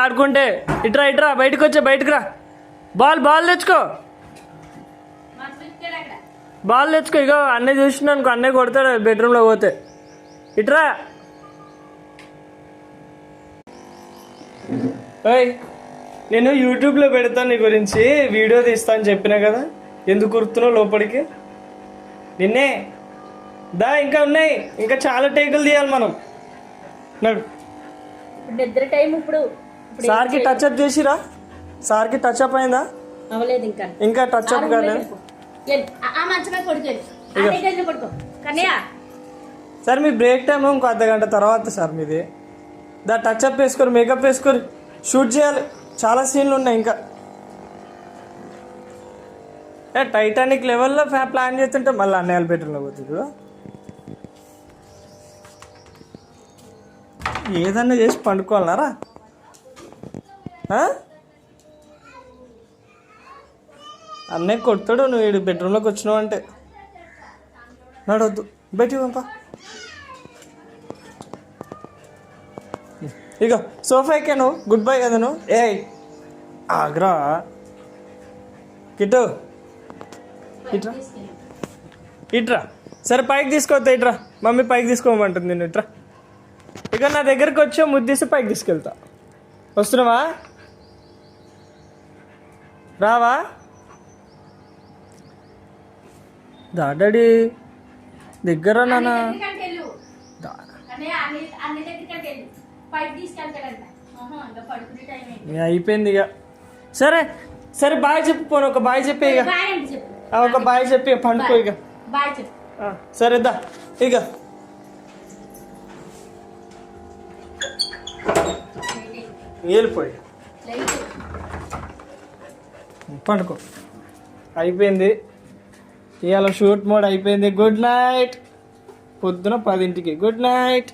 ఆడుకుంటే. ఇట్రా ఇట్రా, బయటకు వచ్చా, బయటకు రా. బాల్ తెచ్చుకో, బాల్ తెచ్చుకో. ఇగో అన్నయ్య చూసిన అనుకో, అన్నయ్య కొడతాడు బెడ్రూమ్లో పోతే. ఇట్రా. ఓయ్, నేను యూట్యూబ్లో పెడతాను నీ గురించి, వీడియో తీస్తా అని చెప్పినా కదా, ఎందుకు కురుతున్నావు లోపలికి? నిన్నే దా, ఇంకా ఉన్నాయి, ఇంకా చాలా టేకులు తీయాలి మనం. నిద్ర టైం ఇప్పుడు. సార్కి టచ్ అప్ చేసిరా? సార్కి టచ్ అప్ అయిందా? అవ్వలేదు ఇంకా టచ్ అప్ కాలేదు. సార్ మీ బ్రేక్ టైం ఇంకో అర్ధగంట తర్వాత సార్ మీది. దా టచ్ అప్ వేసుకొని, మేకప్ వేసుకొని షూట్ చేయాలి, చాలా సీన్లు ఉన్నాయి ఇంకా. టైటానిక్ లెవెల్లో ప్లాన్ చేస్తుంటే మళ్ళీ అన్నయ్య బెడ్రూమ్లో పోతుంది. ఏదన్నా చేసి పండుకోవాలన్నారా? అన్నయ్య కొడతాడు నువ్వు వీడు బెడ్రూమ్లోకి వచ్చినావు అంటే. నడవద్దు, బయటికి పంపా. ఇక సోఫా ఎక్కాను, గుడ్ బై కదా నువ్వు. ఏ ఆగ్రా కిట్టు, ఇట్రా ఇట్రా. సరే పైకి తీసుకోవద్దా, ఇట్రా. మమ్మీ పైకి తీసుకోమంటుంది నేను. ఇట్రా. ఇక నా దగ్గరికి వచ్చా, ముద్దేసి పైకి తీసుకెళ్తా. వస్తున్నావా? రావా? డాడీ దగ్గర నాన్న అయిపోయింది ఇక. సరే సరే బాయ్ చెప్పు, పోను ఒక బాయ్ చెప్పి ఇక, ఒక బాయ్ చెప్పి పండుకో ఇక. సరేదా ఇక. వెళ్ళిపోయి పండుకో. అయిపోయింది ఇవాళ షూట్ మోడ్ అయిపోయింది. Good night. పొద్దున 10ంటికి గుడ్ నైట్.